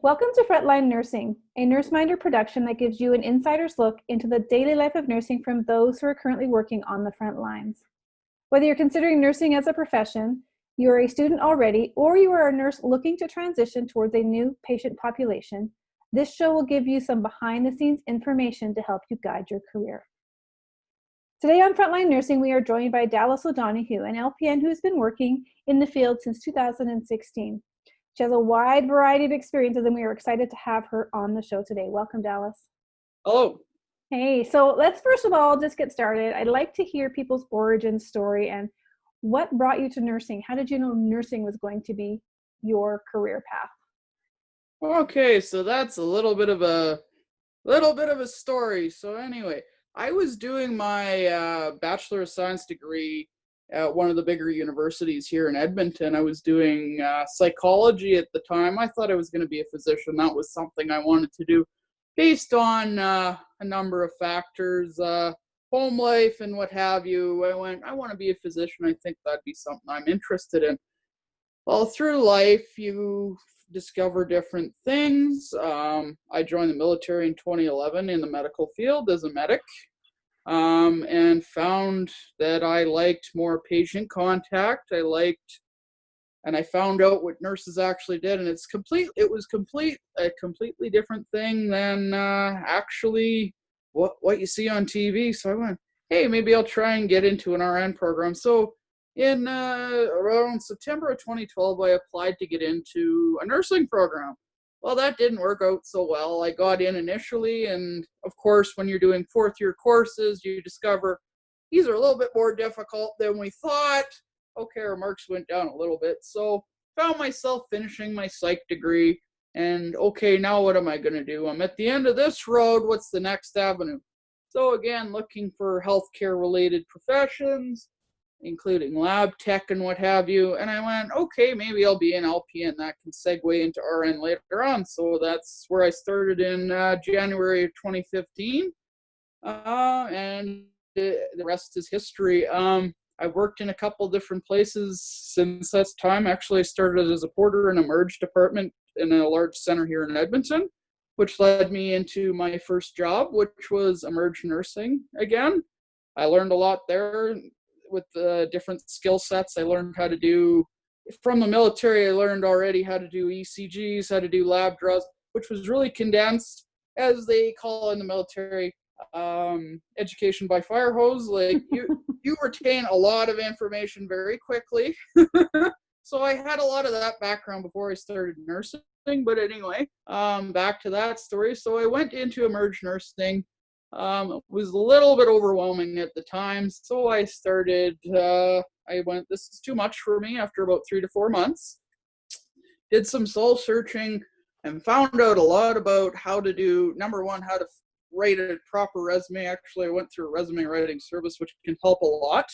Welcome to Frontline Nursing, a NurseMinder production that gives you an insider's look into the daily life of nursing from those who are currently working on the front lines. Whether you're considering nursing as a profession, you are a student already, or you are a nurse looking to transition towards a new patient population, this show will give you some behind-the-scenes information to help you guide your career. Today on Frontline Nursing, we are joined by Dallas O'Donoghue, an LPN who has been working in the field since 2016. She has a wide variety of experiences, and we are excited to have her on the show today. Welcome, Dallas. Hello. Hey, so let's first of all just get started. I'd like to hear people's origin story and what brought you to nursing. How did you know nursing was going to be your career path? Okay, so that's a little bit of a story. So anyway, I was doing my Bachelor of Science degree at one of the bigger universities here in Edmonton. I was doing psychology at the time. I thought I was going to be a physician. That was something I wanted to do based on a number of factors, home life and what have you. I want to be a physician. I think that'd be something I'm interested in. Well, through life, you discover different things. I joined the military in 2011 in the medical field as a medic. And found that I liked more patient contact. And I found out what nurses actually did, and it was a completely different thing than actually what you see on TV. So I went, hey, maybe I'll try and get into an RN program. So in around September of 2012, I applied to get into a nursing program. Well, that didn't work out so well. I got in initially, and of course, when you're doing fourth-year courses, you discover these are a little bit more difficult than we thought. Okay, our marks went down a little bit, so found myself finishing my psych degree, and okay, now what am I going to do? I'm at the end of this road. What's the next avenue? So again, looking for healthcare-related professions, including lab tech and what have you. And I went, okay, maybe I'll be an LPN. That can segue into RN later on. So that's where I started in January of 2015. And the rest is history. I've worked in a couple different places since that time. Actually, I started as a porter in a merge department in a large center here in Edmonton, which led me into my first job, which was emerge nursing again. I learned a lot there. With the different skill sets, I learned how to do, from the military, I learned already how to do ECGs, how to do lab draws, which was really condensed, as they call in the military, education by fire hose. Like you retain a lot of information very quickly. So I had a lot of that background before I started nursing. But anyway, back to that story. So I went into emerge nursing. It was a little bit overwhelming at the time, so I started, this is too much for me after about 3 to 4 months. Did some soul searching and found out a lot about how to do, number one, how to write a proper resume. Actually, I went through a resume writing service, which can help a lot,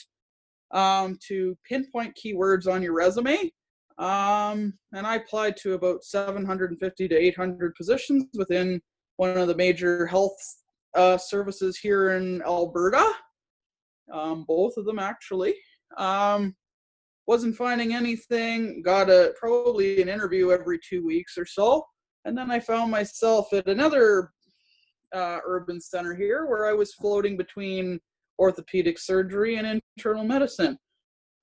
to pinpoint keywords on your resume. And I applied to about 750 to 800 positions within one of the major health services here in Alberta, both of them actually. Wasn't finding anything, got probably an interview every 2 weeks or so, and then I found myself at another urban center here where I was floating between orthopedic surgery and internal medicine.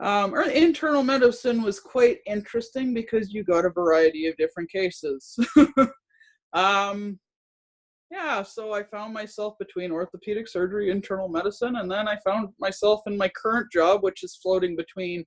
Internal medicine was quite interesting because you got a variety of different cases. Yeah, so I found myself between orthopedic surgery, internal medicine, and then I found myself in my current job, which is floating between,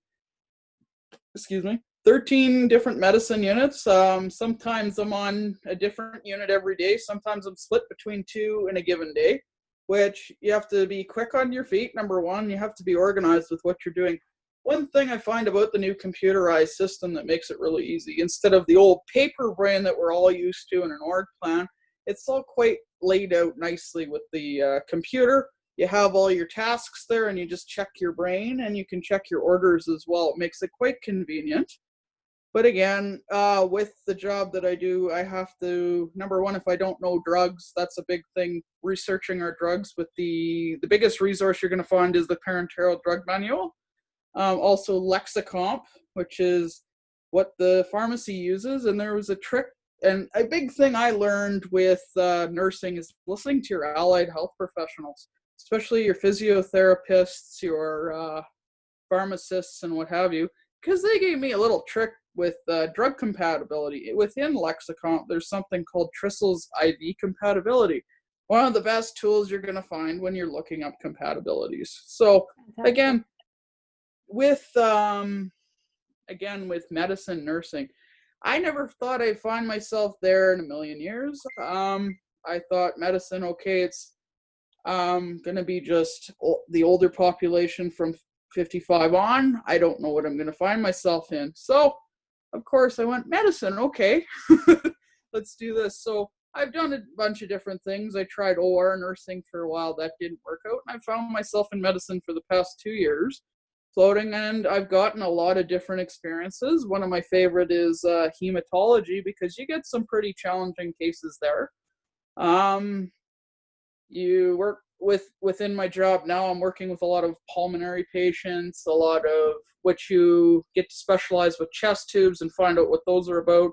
13 different medicine units. Sometimes I'm on a different unit every day. Sometimes I'm split between two in a given day, which you have to be quick on your feet. Number one, you have to be organized with what you're doing. One thing I find about the new computerized system that makes it really easy, instead of the old paper brain that we're all used to in an org plan, it's all quite laid out nicely with the computer. You have all your tasks there and you just check your brain, and you can check your orders as well. It makes it quite convenient. But again, with the job that I do, I have to, number one, if I don't know drugs, that's a big thing, researching our drugs. With the biggest resource you're going to find is the Parenteral Drug Manual. Also Lexicomp, which is what the pharmacy uses. And there was a trick and a big thing I learned with nursing is listening to your allied health professionals, especially your physiotherapists, your pharmacists, and what have you, because they gave me a little trick with drug compatibility. Within Lexicon, there's something called Tristel's IV compatibility. One of the best tools you're going to find when you're looking up compatibilities. So Fantastic. again with medicine, nursing, I never thought I'd find myself there in a million years. I thought medicine, okay, it's going to be just the older population from 55 on. I don't know what I'm going to find myself in. So, of course, I went medicine. Okay, let's do this. So I've done a bunch of different things. I tried OR nursing for a while. That didn't work out. And I found myself in medicine for the past 2 years, floating, and I've gotten a lot of different experiences. One of my favorite is hematology, because you get some pretty challenging cases there. You work within my job now, I'm working with a lot of pulmonary patients, a lot of which you get to specialize with chest tubes and find out what those are about.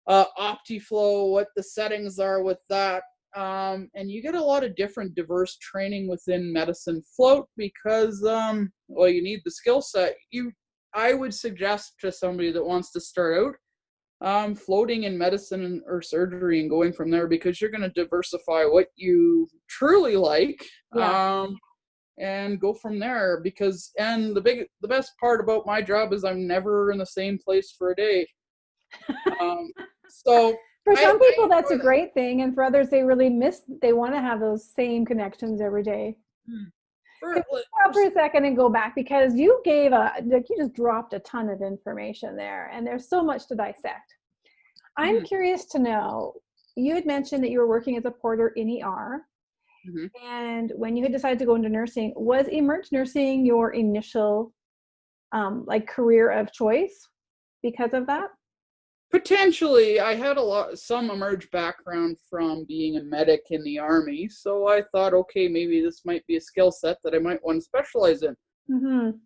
OptiFlow, what the settings are with that. And you get a lot of different diverse training within medicine float because, well, you need the skill set. I would suggest to somebody that wants to start out, floating in medicine or surgery and going from there, because you're going to diversify what you truly like, and go from there. Because, and the best part about my job is I'm never in the same place for a day. So for some people, that's a great thing, and for others, they really they want to have those same connections every day. Stop for a second and go back, because you gave you just dropped a ton of information there, and there's so much to dissect. I'm curious to know, you had mentioned that you were working as a porter in ER, and when you had decided to go into nursing, was emerge nursing your initial career of choice because of that? Potentially. I had some emerge background from being a medic in the Army, so I thought, okay, maybe this might be a skill set that I might want to specialize in.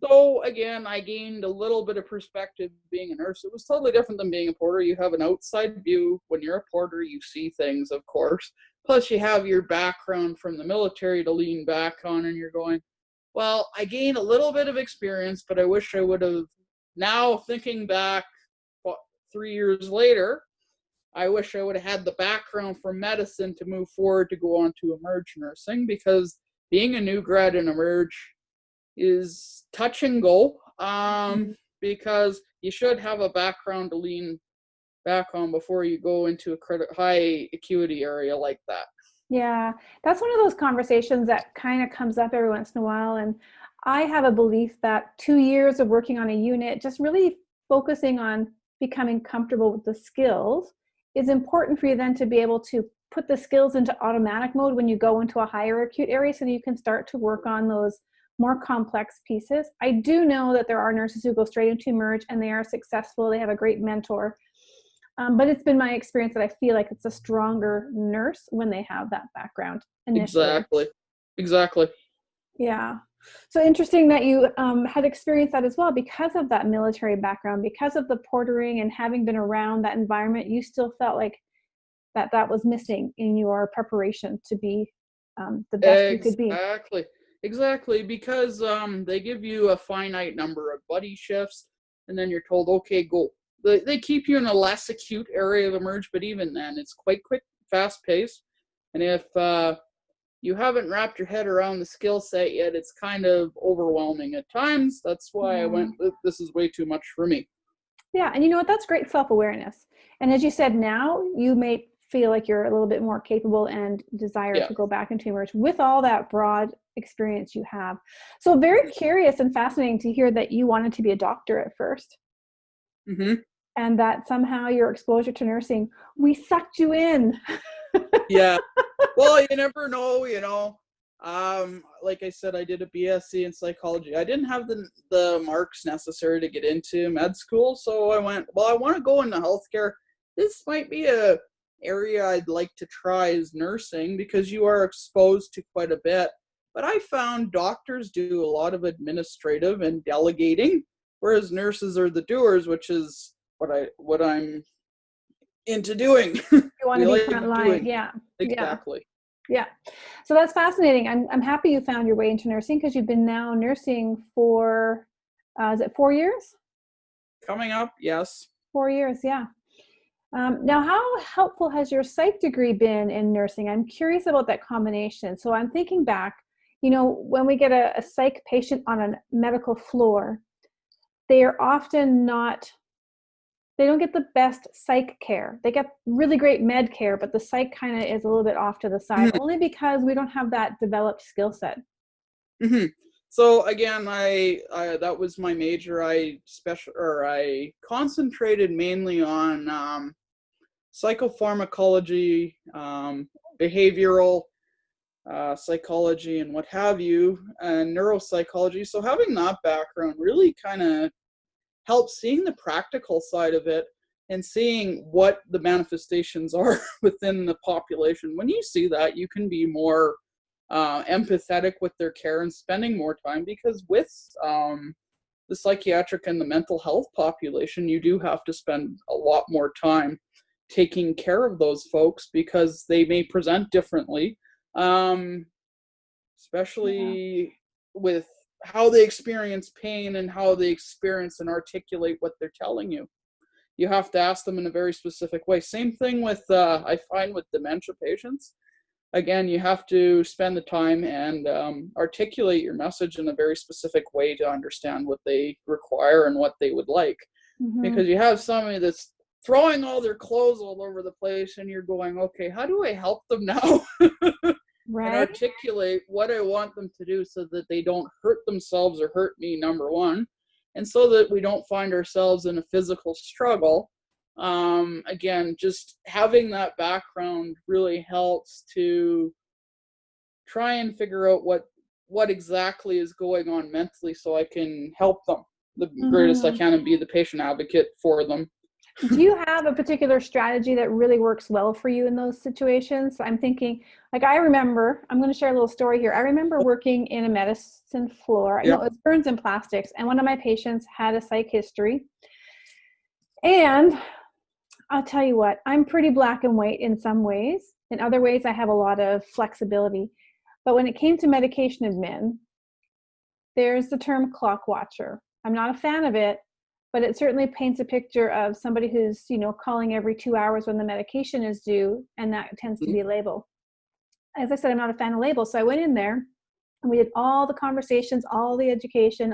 So again, I gained a little bit of perspective being a nurse. It was totally different than being a porter. You have an outside view. When you're a porter, you see things, of course. Plus, you have your background from the military to lean back on, and you're going, well, I gained a little bit of experience, but I wish I would have, now thinking back, 3 years later, I wish I would have had the background from medicine to move forward to go on to emerge nursing, because being a new grad in emerge is touch and go, because you should have a background to lean back on before you go into a high acuity area like that. Yeah, that's one of those conversations that kind of comes up every once in a while, and I have a belief that 2 years of working on a unit, just really focusing on becoming comfortable with the skills, is important for you then to be able to put the skills into automatic mode when you go into a higher acute area, so that you can start to work on those more complex pieces. I do know that there are nurses who go straight into emerge and they are successful. They have a great mentor. But it's been my experience that I feel like it's a stronger nurse when they have that background initially. Exactly. Yeah. So interesting that you had experienced that as well, because of that military background, because of the portering and having been around that environment. You still felt like that was missing in your preparation to be the best you could be. Exactly, because they give you a finite number of buddy shifts, and then you're told, okay, go. They keep you in a less acute area of emerge, but even then, it's quite quick, fast-paced. And if you haven't wrapped your head around the skill set yet, it's kind of overwhelming at times. That's why I went, this is way too much for me. Yeah, and you know what? That's great self-awareness. And as you said, now you may feel like you're a little bit more capable and desire to go back into emerge with all that broad experience you have. So very curious and fascinating to hear that you wanted to be a doctor at first. And that somehow your exposure to nursing, we sucked you in. Yeah. Well, you never know, you know. Like I said, I did a BSc in psychology. I didn't have the marks necessary to get into med school, so I went, well, I want to go into healthcare. This might be a area I'd like to try, is nursing, because you are exposed to quite a bit. But I found doctors do a lot of administrative and delegating, whereas nurses are the doers, which is what I'm into doing. You want We to be like frontline. doing. Yeah. Yeah. Exactly. Yeah. So that's fascinating. I'm happy you found your way into nursing, because you've been now nursing for, is it 4 years? Coming up, yes. 4 years, yeah. Now, how helpful has your psych degree been in nursing? I'm curious about that combination. So I'm thinking back, when we get a psych patient on a medical floor, they are often not, they don't get the best psych care. They get really great med care, but the psych kind of is a little bit off to the side, only because we don't have that developed skill set. Mm-hmm. So again, I that was my major. I concentrated mainly on psychopharmacology, behavioral psychology, and what have you, and neuropsychology. So having that background really kind of helps seeing the practical side of it and seeing what the manifestations are within the population. When you see that, you can be more empathetic with their care and spending more time, because with the psychiatric and the mental health population, you do have to spend a lot more time taking care of those folks, because they may present differently, especially with how they experience pain and how they experience and articulate what they're telling you. You have to ask them in a very specific way. Same thing with, I find with dementia patients. Again, you have to spend the time and articulate your message in a very specific way to understand what they require and what they would like. Because you have somebody that's throwing all their clothes all over the place, and you're going, okay, how do I help them now? And Right? articulate what I want them to do so that they don't hurt themselves or hurt me, number one, and so that we don't find ourselves in a physical struggle. Again, just having that background really helps to try and figure out what exactly is going on mentally, so I can help them the greatest I can and be the patient advocate for them. Do you have a particular strategy that really works well for you in those situations? I'm thinking, like, I'm going to share a little story here. I remember working in a medicine floor. Yeah. No, it was burns and plastics. And one of my patients had a psych history. And I'll tell you what, I'm pretty black and white in some ways. In other ways, I have a lot of flexibility. But when it came to medication admin, there's the term clock watcher. I'm not a fan of it, but it certainly paints a picture of somebody who's, calling every 2 hours when the medication is due, and that tends to be a label. As I said, I'm not a fan of labels, so I went in there and we did all the conversations, all the education,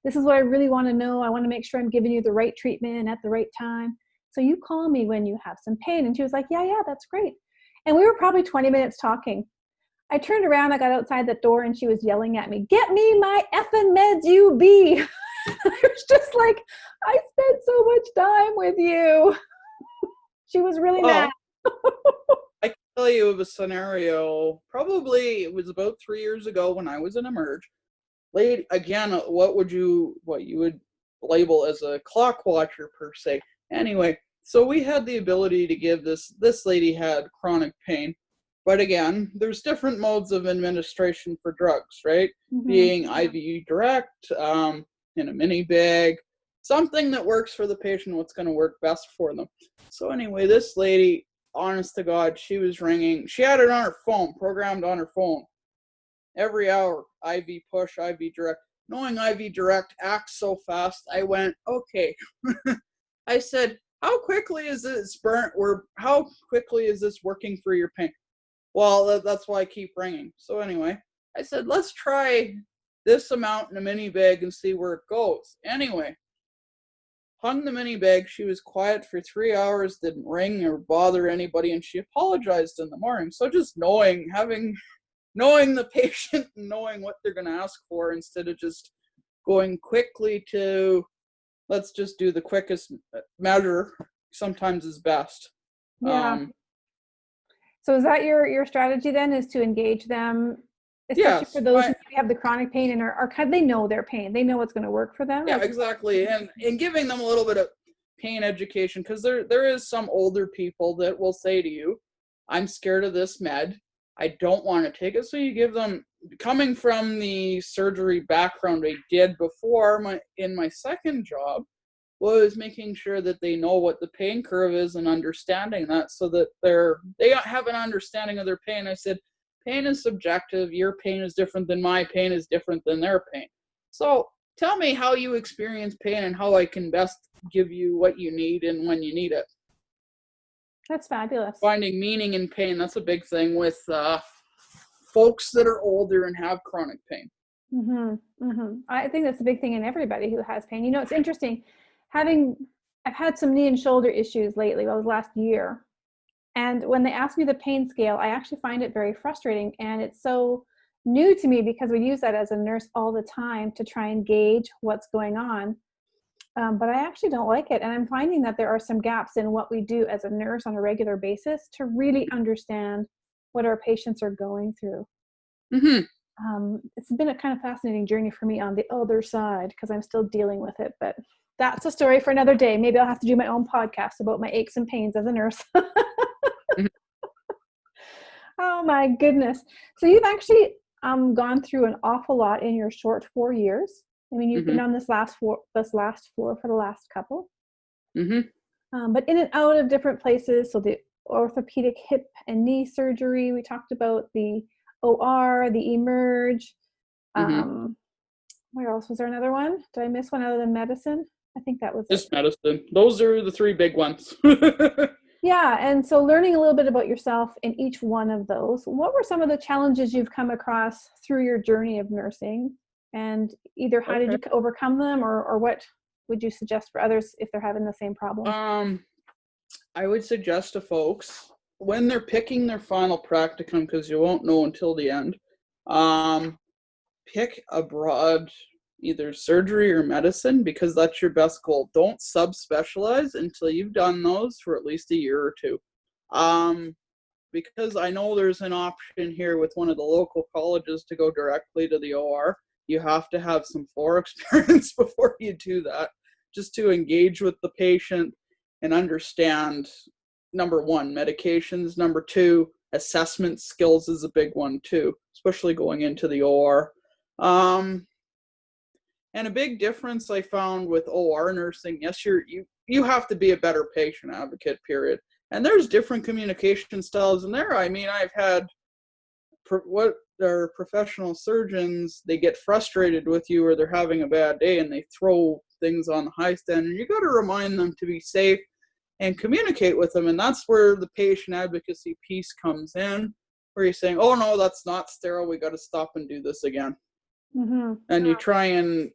this is what I really want to know. I want to make sure I'm giving you the right treatment at the right time. So you call me when you have some pain. And she was like, yeah, that's great. And we were probably 20 minutes talking. I turned around, I got outside the door, and she was yelling at me, "Get me my effing meds, you be." I was just like, I spent so much time with you. She was really mad. I can tell you of a scenario, probably it was about 3 years ago when I was in Emerge. Lady, again, what you would label as a clock watcher per se. Anyway, so we had the ability to give this lady had chronic pain. But again, there's different modes of administration for drugs, right? Being IV direct, in a mini bag, something that works for the patient, what's going to work best for them. So anyway, this lady, honest to God, she was ringing. She had it on her phone, programmed on her phone. Every hour, IV push, IV direct. Knowing IV direct acts so fast, I went, okay. I said, how quickly is this how quickly is this working for your pain? Well, that's why I keep ringing. So anyway, I said, let's try this amount in a mini bag and see where it goes. Anyway, hung the mini bag. She was quiet for 3 hours, didn't ring or bother anybody, and she apologized in the morning. So just knowing the patient and knowing what they're going to ask for, instead of just going quickly to, let's just do the quickest measure, sometimes is best. Yeah. So is that your strategy then, is to engage them, especially for those who have the chronic pain and are they know their pain, they know what's going to work for them? Yeah, exactly. And giving them a little bit of pain education, because there is some older people that will say to you, I'm scared of this med, I don't want to take it. So you give them, coming from the surgery background I did before in my second job, was making sure that they know what the pain curve is and understanding that, so that they have an understanding of their pain. I said, pain is subjective. Your pain is different than my pain is different than their pain. So tell me how you experience pain and how I can best give you what you need and when you need it. That's fabulous. Finding meaning in pain, that's a big thing with folks that are older and have chronic pain. I think that's a big thing in everybody who has pain. You know, it's interesting. I've had some knee and shoulder issues lately, well, the last year. And when they ask me the pain scale, I actually find it very frustrating. And it's so new to me because we use that as a nurse all the time to try and gauge what's going on. But I actually don't like it. And I'm finding that there are some gaps in what we do as a nurse on a regular basis to really understand what our patients are going through. It's been a kind of fascinating journey for me on the other side because I'm still dealing with it. But that's a story for another day. Maybe I'll have to do my own podcast about my aches and pains as a nurse. Oh my goodness. So you've actually gone through an awful lot in your short 4 years. I mean, you've been on this last floor for the last couple. But in and out of different places. So the orthopedic hip and knee surgery, we talked about the OR, the emerge. Where else was there another one? Did I miss one other than medicine? I think that was just medicine. Those are the three big ones. Yeah, and so learning a little bit about yourself in each one of those, what were some of the challenges you've come across through your journey of nursing? And either how did you overcome them, or what would you suggest for others if they're having the same problem? I would suggest to folks, when they're picking their final practicum, because you won't know until the end, pick a broad, either surgery or medicine, because that's your best goal. Don't subspecialize until you've done those for at least a year or two. Because I know there's an option here with one of the local colleges to go directly to the OR. You have to have some floor experience before you do that, just to engage with the patient and understand, number one, medications. Number two, assessment skills is a big one too, especially going into the OR. And a big difference I found with OR nursing, yes, you have to be a better patient advocate, period. And there's different communication styles in there. I mean, I've had what are professional surgeons, they get frustrated with you or they're having a bad day and they throw things on the high stand, and you got to remind them to be safe and communicate with them. And that's where the patient advocacy piece comes in, where you're saying, oh no, that's not sterile, we got to stop and do this again. And you try and,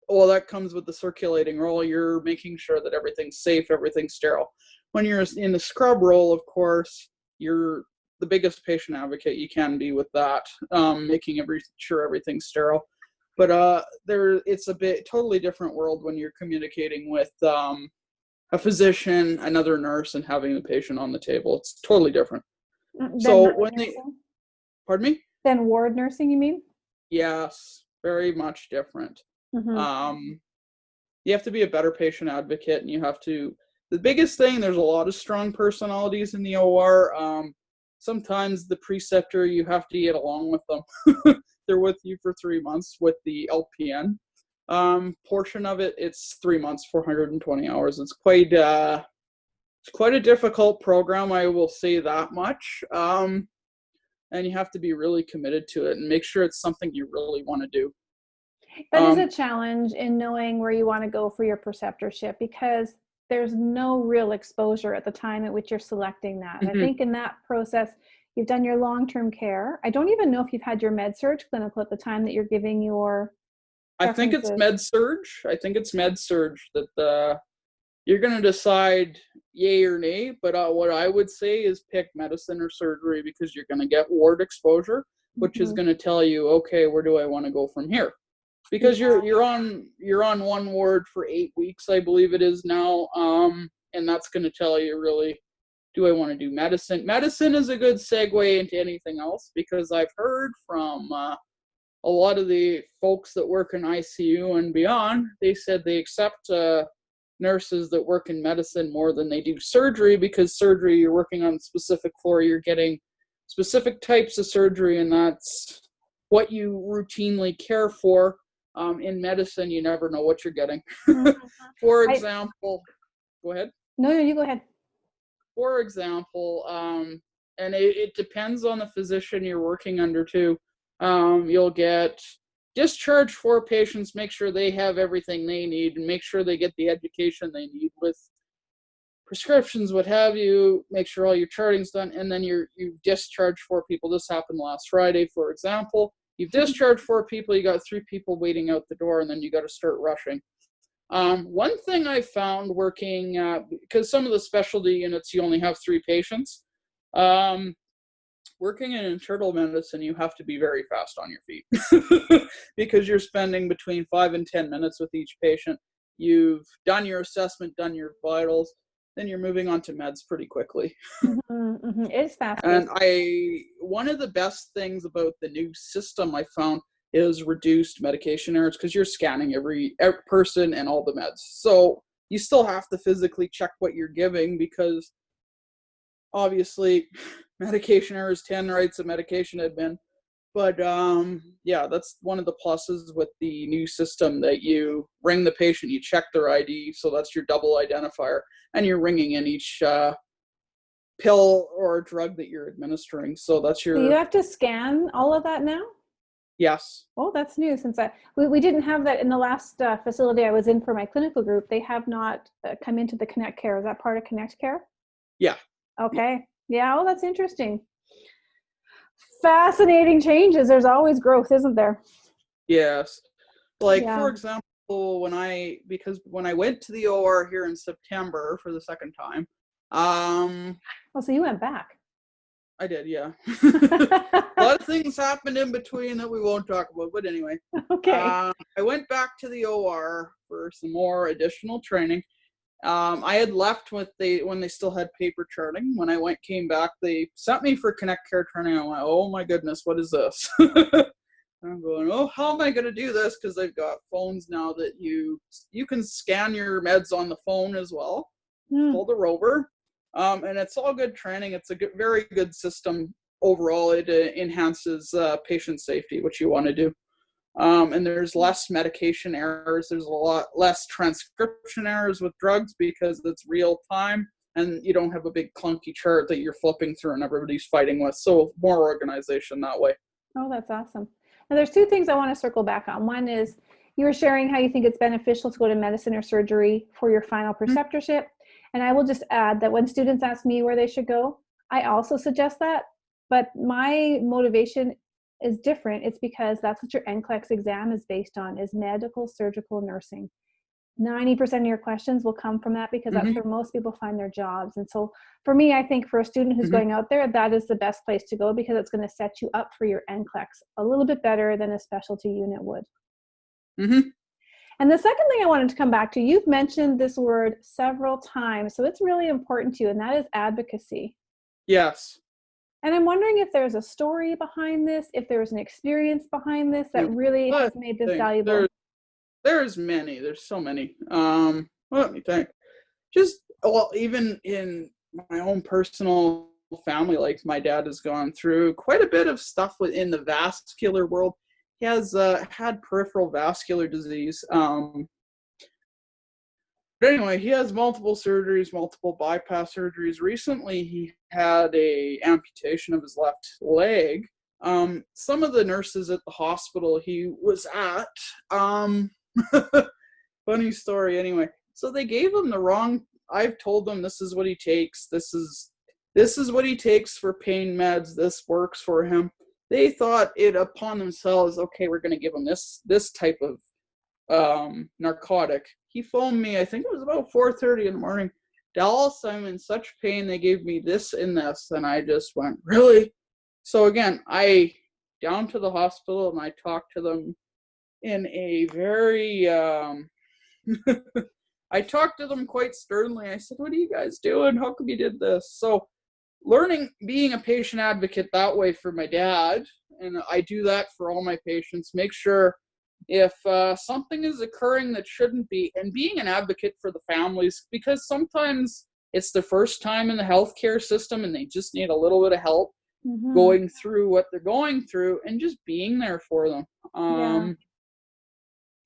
well, that comes with the circulating role. You're making sure that everything's safe, everything's sterile. When you're in the scrub role, of course, you're the biggest patient advocate you can be with that, making sure everything's sterile. But it's a totally different world when you're communicating with a physician, another nurse, and having the patient on the table. It's totally different. So when pardon me? Then ward nursing, you mean? Yes, very much different. You have to be a better patient advocate, and you have to, the biggest thing, there's a lot of strong personalities in the OR. Sometimes the preceptor, you have to get along with them. They're with you for 3 months with the LPN. Portion of it, it's 3 months, 420 hours. It's quite a difficult program, I will say that much. And you have to be really committed to it and make sure it's something you really want to do. That is a challenge in knowing where you want to go for your preceptorship, because there's no real exposure at the time at which you're selecting that. I think in that process, you've done your long-term care. I don't even know if you've had your med-surg clinical at the time that you're giving your I think it's med-surg. That you're going to decide yay or nay. But what I would say is pick medicine or surgery, because you're going to get ward exposure, which is going to tell you, okay, where do I want to go from here? Because you're on one ward for 8 weeks, I believe it is now, and that's going to tell you, really, do I want to do medicine? Medicine is a good segue into anything else, because I've heard from a lot of the folks that work in ICU and beyond, they said they accept nurses that work in medicine more than they do surgery, because surgery, you're working on a specific floor, you're getting specific types of surgery, and that's what you routinely care for. In medicine, you never know what you're getting. Mhm. For example, go ahead. No, you go ahead. For example, and it depends on the physician you're working under too. You'll get discharge for patients, make sure they have everything they need, and make sure they get the education they need with prescriptions, what have you, make sure all your charting's done, and then you've discharged 4 people. This happened last Friday, for example. You've discharged 4 people, you got 3 people waiting out the door, and then you got to start rushing. One thing I found working, because some of the specialty units, you only have 3 patients. Working in internal medicine, you have to be very fast on your feet because you're spending between 5 and 10 minutes with each patient. You've done your assessment, done your vitals, then you're moving on to meds pretty quickly. It's fast paced. And one of the best things about the new system I found is reduced medication errors, because you're scanning every person and all the meds. So you still have to physically check what you're giving, because obviously medication errors, 10 writes of medication admin. But yeah, that's one of the pluses with the new system, that you ring the patient, you check their ID, so that's your double identifier, and you're ringing in each pill or drug that you're administering. So that's So you your, have to scan all of that now? yes. Oh, that's new, since we didn't have that in the last facility I was in for my clinical group. They have not come into the Connect Care. Is that part of Connect Care? Yeah. Okay. Yeah. Oh, that's interesting. Fascinating changes. There's always growth, isn't there? Yes. Like, Yeah. for example, when I went to the OR here in September for the second time, Oh, so you went back. I did, yeah. A lot of things happened in between that we won't talk about, but anyway. Okay. I went back to the OR for some more additional training. I had left when they still had paper charting. When I came back, they sent me for Connect Care training. I went, oh my goodness, what is this? I'm going, oh, how am I going to do this? Because they've got phones now that you can scan your meds on the phone as well. It's called a rover. And it's all good training. It's a very good system overall. It enhances patient safety, which you want to do. And there's less medication errors. There's a lot less transcription errors with drugs, because it's real time and you don't have a big clunky chart that you're flipping through and everybody's fighting with. So more organization that way. Oh, that's awesome. Now, there's 2 things I want to circle back on. One is you were sharing how you think it's beneficial to go to medicine or surgery for your final preceptorship. And I will just add that when students ask me where they should go, I also suggest that. But my motivation is different. It's because that's what your NCLEX exam is based on, is medical, surgical, nursing. 90% of your questions will come from that, because that's where most people find their jobs. And so for me, I think for a student who's going out there, that is the best place to go, because it's going to set you up for your NCLEX a little bit better than a specialty unit would. And the second thing I wanted to come back to, you've mentioned this word several times, so it's really important to you, and that is advocacy. Yes. And I'm wondering if there's a story behind this, if there's an experience behind this that really has made this valuable. There's many. There's so many. Let me think. Even in my own personal family, like my dad has gone through quite a bit of stuff within the vascular world. He has had peripheral vascular disease. But anyway, he has multiple surgeries, multiple bypass surgeries. Recently, he had a amputation of his left leg. Some of the nurses at the hospital he was at, funny story anyway. So they gave him the wrong, I've told them this is what he takes. This is what he takes for pain meds. This works for him. They thought it upon themselves, okay, we're going to give him this type of narcotic. He phoned me, I think it was about 4:30 in the morning. Dallas, I'm in such pain. They gave me this and this. And I just went, really? So again, I down to the hospital and I talked to them in a very, I talked to them quite sternly. I said, what are you guys doing? How come you did this? So being a patient advocate that way for my dad, and I do that for all my patients, make sure if something is occurring that shouldn't be, and being an advocate for the families, because sometimes it's the first time in the healthcare system and they just need a little bit of help going through what they're going through, and just being there for them.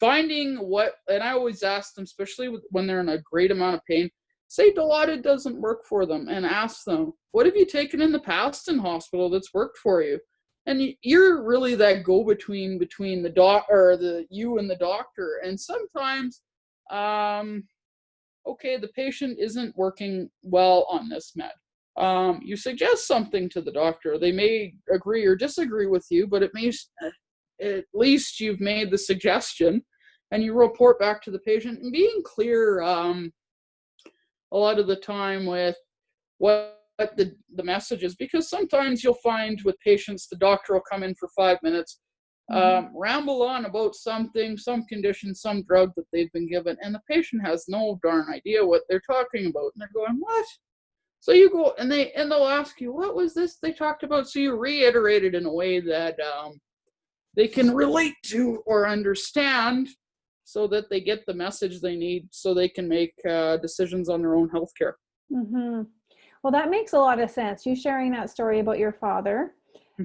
finding what, and I always ask them, especially when they're in a great amount of pain, say Dilaudid doesn't work for them, and ask them, what have you taken in the past in hospital that's worked for you? And you're really that go-between between you and the doctor. And sometimes, okay, the patient isn't working well on this med. You suggest something to the doctor. They may agree or disagree with you, but at least you've made the suggestion, and you report back to the patient, and being clear a lot of the time with what the message is, because sometimes you'll find with patients, the doctor will come in for 5 minutes, ramble on about something, some condition, some drug that they've been given, and the patient has no darn idea what they're talking about, and they're going, what? So you go, and they'll ask you, what was this they talked about? So you reiterate it in a way that they can relate to or understand, so that they get the message they need, so they can make decisions on their own healthcare. Mm-hmm. Well, that makes a lot of sense. You sharing that story about your father,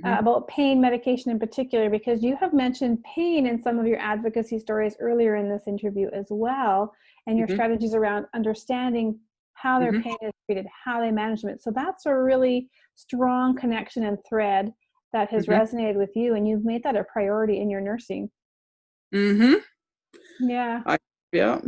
about pain medication in particular, because you have mentioned pain in some of your advocacy stories earlier in this interview as well, and your strategies around understanding how their pain is treated, how they manage it. So that's a really strong connection and thread that has resonated with you, and you've made that a priority in your nursing. Yeah. Yeah.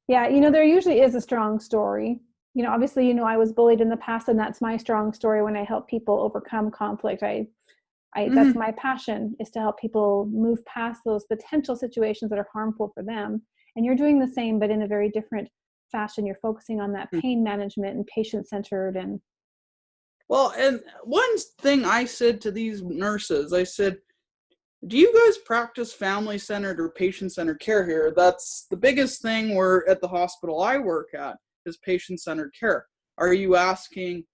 Yeah, there usually is a strong story. Obviously, I was bullied in the past, and that's my strong story when I help people overcome conflict. That's my passion, is to help people move past those potential situations that are harmful for them. And you're doing the same, but in a very different fashion. You're focusing on that pain management and patient-centered. And well, and one thing I said to these nurses, I said, do you guys practice family-centered or patient-centered care here? That's the biggest thing we're at the hospital I work at, is patient-centered care. Are you asking,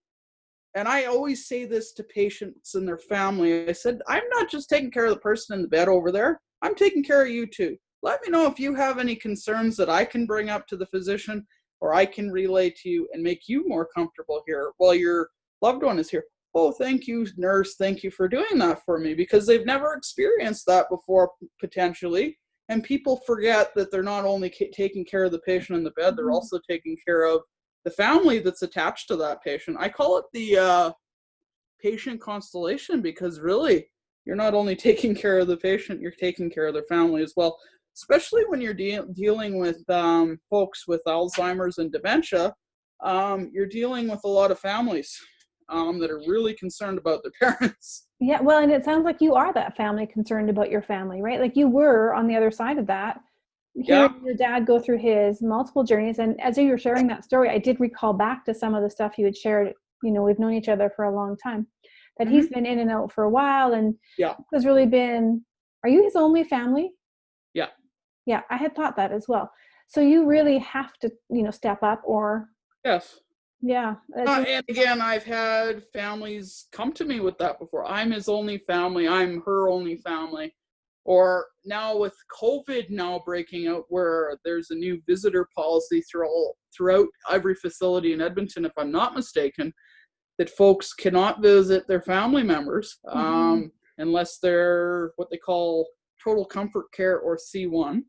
and I always say this to patients and their family, I said, I'm not just taking care of the person in the bed over there, I'm taking care of you too. Let me know if you have any concerns that I can bring up to the physician, or I can relay to you and make you more comfortable here while your loved one is here. Oh, thank you, nurse. Thank you for doing that for me, because they've never experienced that before, potentially. And people forget that they're not only taking care of the patient in the bed, they're also taking care of the family that's attached to that patient. I call it the patient constellation, because really, you're not only taking care of the patient, you're taking care of their family as well. Especially when you're dealing with folks with Alzheimer's and dementia, you're dealing with a lot of families that are really concerned about their parents. Yeah, well, and it sounds like you are that family concerned about your family, right? Like you were on the other side of that, hearing your dad go through his multiple journeys. And as you were sharing that story, I did recall back to some of the stuff you had shared. We've known each other for a long time, that he's been in and out for a while, and has really been, are you his only family? Yeah. Yeah, I had thought that as well. So you really have to, step up, or. Yes. Yeah. And again, I've had families come to me with that before. I'm his only family. I'm her only family. Or now with COVID now breaking out, where there's a new visitor policy throughout every facility in Edmonton, if I'm not mistaken, that folks cannot visit their family members unless they're what they call total comfort care, or C1,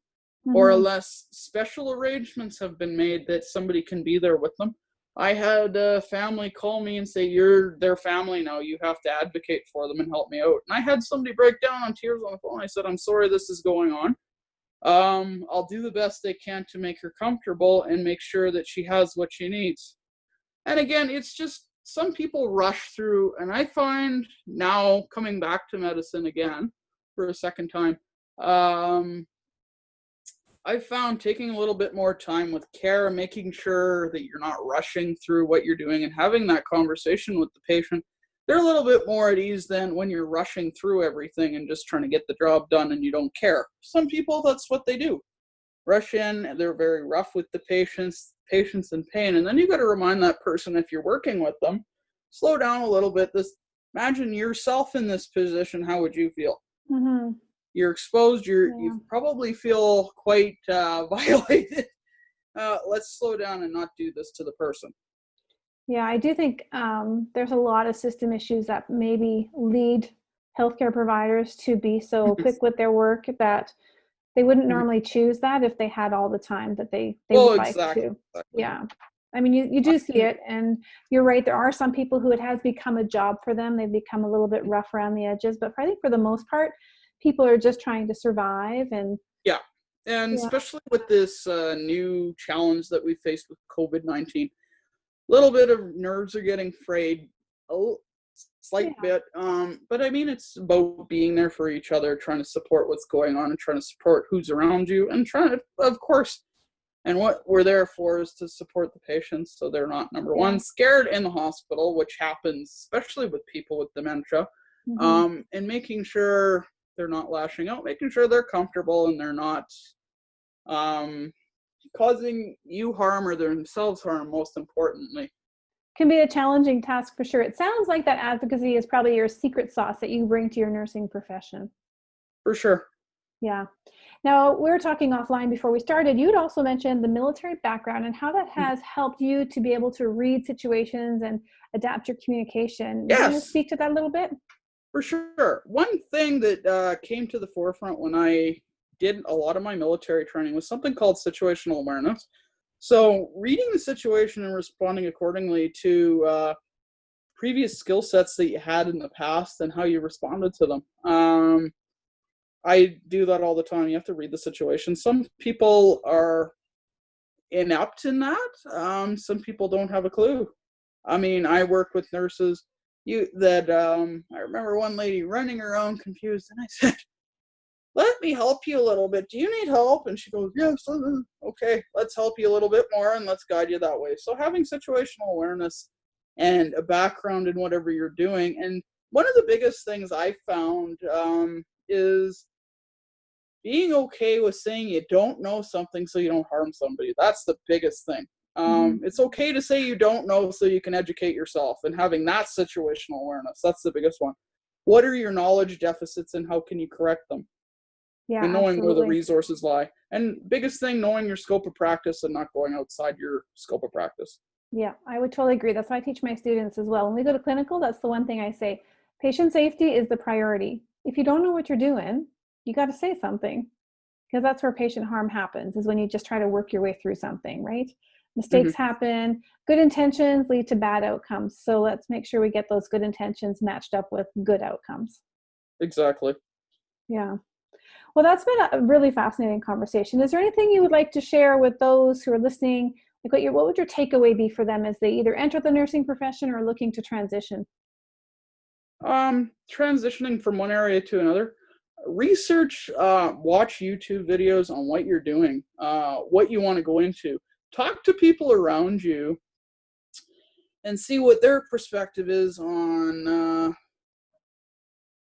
or unless special arrangements have been made that somebody can be there with them. I had a family call me and say, you're their family now, you have to advocate for them and help me out. And I had somebody break down on tears on the phone. I said, I'm sorry this is going on. I'll do the best I can to make her comfortable and make sure that she has what she needs. And again, it's just, some people rush through, and I find now, coming back to medicine again for a second time, I've found taking a little bit more time with care, making sure that you're not rushing through what you're doing, and having that conversation with the patient, they're a little bit more at ease than when you're rushing through everything and just trying to get the job done and you don't care. Some people, that's what they do. Rush in, and they're very rough with the patients in pain. And then you got to remind that person, if you're working with them, slow down a little bit. Imagine yourself in this position. How would you feel? You're exposed. You probably feel quite violated. Let's slow down and not do this to the person. Yeah, I do think there's a lot of system issues that maybe lead healthcare providers to be so quick with their work that They wouldn't Mhm. normally choose that if they had all the time that they Well, would like exactly. to. Yeah. I mean, you do see it, and you're right. There are some people who it has become a job for them. They've become a little bit rough around the edges, but I think for the most part, people are just trying to survive. And Yeah. And yeah, especially with this new challenge that we faced with COVID-19, a little bit of nerves are getting frayed, a slight yeah, bit. But I mean, it's about being there for each other, trying to support what's going on and trying to support who's around you and trying to, of course, and what we're there for is to support the patients so they're not, number yeah. one, scared in the hospital, which happens especially with people with dementia, Hmm. and making sure they're not lashing out, making sure they're comfortable and they're not um, causing you harm or themselves harm, most importantly. Can be a challenging task for sure. It sounds like that advocacy is probably your secret sauce that you bring to your nursing profession. For sure. Yeah. Now, we were talking offline before we started. You'd also mentioned the military background and how that has helped you to be able to read situations and adapt your communication. Do you want to Yes, speak to that a little bit? for sure. One thing that came to the forefront when I did a lot of my military training was something called situational awareness. So, reading the situation and responding accordingly to previous skill sets that you had in the past and how you responded to them. I do that all the time. You have to read the situation. Some people are inept in that. Some people don't have a clue. I mean, I work with nurses. I remember one lady running around confused, and I said, "Let me help you a little bit. Do you need help?" And she goes, "Yes." Okay, let's help you a little bit more, and let's guide you that way. So having situational awareness and a background in whatever you're doing, and one of the biggest things I found is being okay with saying you don't know something so you don't harm somebody. That's the biggest thing. Hmm. It's okay to say you don't know so you can educate yourself, and having that situational awareness. That's the biggest one. What are your knowledge deficits and how can you correct them? Yeah, And knowing where the absolutely. resources lie. And biggest thing, knowing your scope of practice and not going outside your scope of practice. Yeah, I would totally agree. That's why I teach my students as well. When we go to clinical, that's the one thing I say. Patient safety is the priority. If you don't know what you're doing, you got to say something, because that's where patient harm happens, is when you just try to work your way through something, right? Mistakes Hmm. happen. Good intentions lead to bad outcomes. So let's make sure we get those good intentions matched up with good outcomes. Exactly. Yeah. Well, that's been a really fascinating conversation. Is there anything you would like to share with those who are listening? Like, what would your takeaway be for them as they either enter the nursing profession or looking to transition? Transitioning from one area to another. Research, watch YouTube videos on what you're doing, what you want to go into. Talk to people around you and see what their perspective is on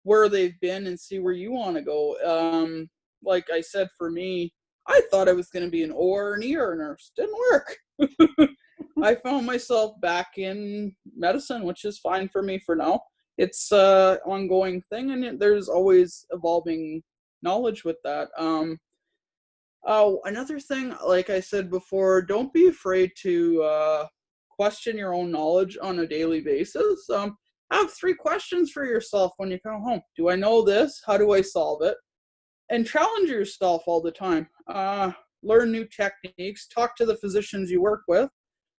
where they've been and see where you want to go. Like I said, for me, I thought I was going to be an OR and ER nurse. Didn't work. I found myself back in medicine, which is fine for me for now. It's an ongoing thing, and there's always evolving knowledge with that. Oh, another thing, like I said before, don't be afraid to question your own knowledge on a daily basis. Have 3 questions for yourself when you come home. Do I know this? How do I solve it? And challenge yourself all the time. Learn new techniques. Talk to the physicians you work with.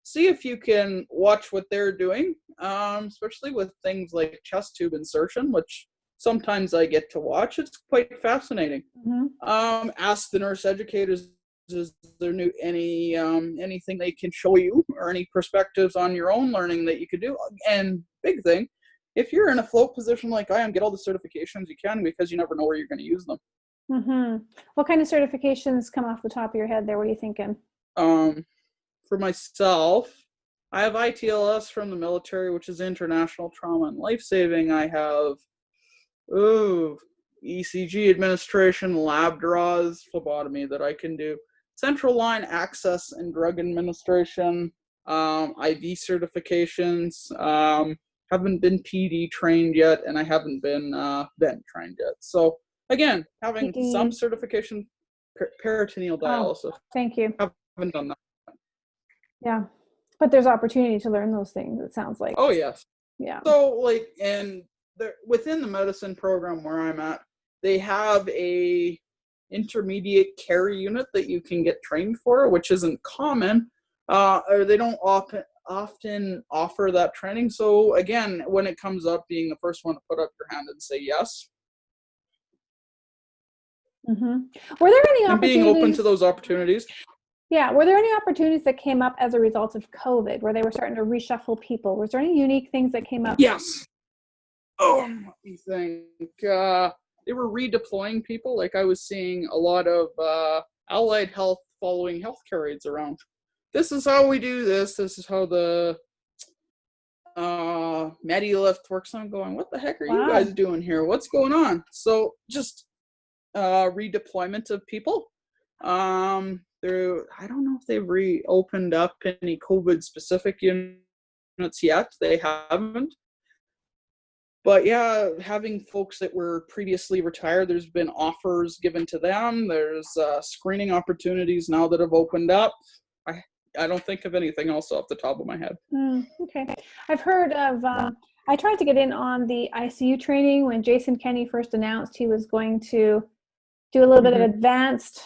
See if you can watch what they're doing, especially with things like chest tube insertion, which sometimes I get to watch. It's quite fascinating. Mm-hmm. Ask the nurse educators, is there anything they can show you or any perspectives on your own learning that you could do? And big thing, if you're in a float position like I am, get all the certifications you can, because you never know where you're going to use them. Mm-hmm. What kind of certifications come off the top of your head there? What are you thinking? Um, for myself, I have ITLS from the military, which is International Trauma and Life Saving. I have ECG administration, lab draws, phlebotomy that I can do. Central line access and drug administration, IV certifications. Haven't been PD trained yet, and I haven't been vent trained yet. So again, having some PD. certification, peritoneal Oh, dialysis. thank you. Haven't done that. Yeah. But there's opportunity to learn those things, it sounds like. Oh yes. Yeah. So like, and within the medicine program where I'm at, they have a intermediate care unit that you can get trained for, which isn't common, or they don't often offer that training. So again, when it comes up, being the first one to put up your hand and say yes. Were there any and being open to those opportunities. Yeah, were there any opportunities that came up as a result of COVID, where they were starting to reshuffle people? Was there any unique things that came up? Yes. Let me think. They were redeploying people. Like, I was seeing a lot of allied health following healthcare aides around. This is how we do this. This is how the Medilift works. I'm going, what the heck are you guys doing here? What's going on? So just redeployment of people. I don't know if they've reopened up any COVID specific units yet. They haven't. But yeah, having folks that were previously retired, there's been offers given to them. There's screening opportunities now that have opened up. I don't think of anything else off the top of my head. Okay. I've heard of, I tried to get in on the ICU training when Jason Kenney first announced he was going to do a little bit of advanced,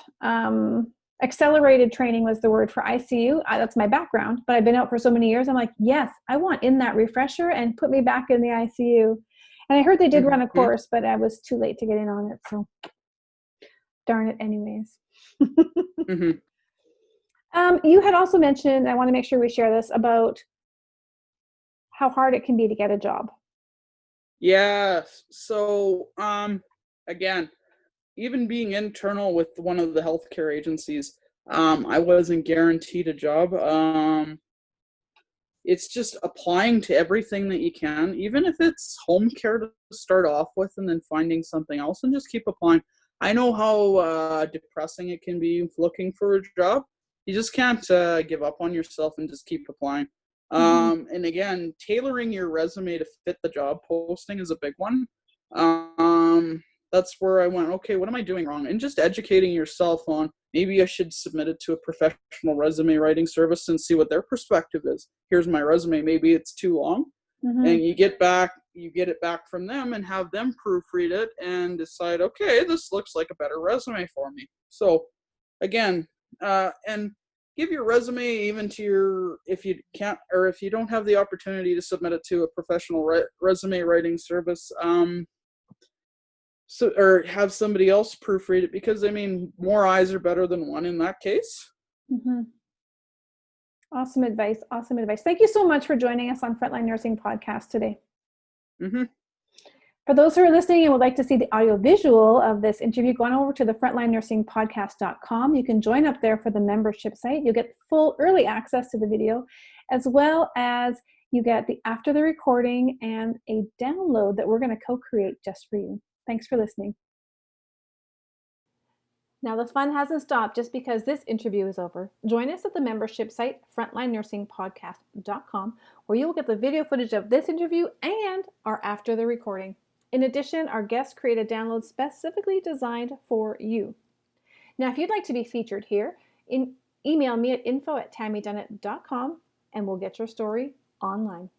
accelerated training was the word for ICU. That's my background, but I've been out for so many years. I'm like, yes, I want in that refresher and put me back in the ICU. And I heard they did run a course, but I was too late to get in on it. So darn it anyways. You had also mentioned, I want to make sure we share this, about how hard it can be to get a job. Yeah. So, again, even being internal with one of the healthcare agencies, I wasn't guaranteed a job. It's just applying to everything that you can, even if it's home care to start off with, and then finding something else and just keep applying. I know how depressing it can be looking for a job. You just can't give up on yourself and just keep applying. And again, tailoring your resume to fit the job posting is a big one. That's where I went, okay, what am I doing wrong? And just educating yourself on, maybe I should submit it to a professional resume writing service and see what their perspective is. Here's my resume. Maybe it's too long. And you get it back from them and have them proofread it and decide, okay, this looks like a better resume for me. So again, and give your resume even to if you can't, or if you don't have the opportunity to submit it to a professional resume writing service, or have somebody else proofread it, because I mean, more eyes are better than one in that case. Awesome advice. Thank you so much for joining us on Frontline Nursing Podcast today. For those who are listening and would like to see the audio visual of this interview, go on over to the frontlinenursingpodcast.com. You can join up there for the membership site. You'll get full early access to the video, as well as you get the after the recording and a download that we're going to co-create just for you. Thanks for listening. Now, the fun hasn't stopped just because this interview is over. Join us at the membership site, frontlinenursingpodcast.com, where you will get the video footage of this interview and our after the recording. In addition, our guests create a download specifically designed for you. Now, if you'd like to be featured here, email me at info@tammydunnett.com and we'll get your story online.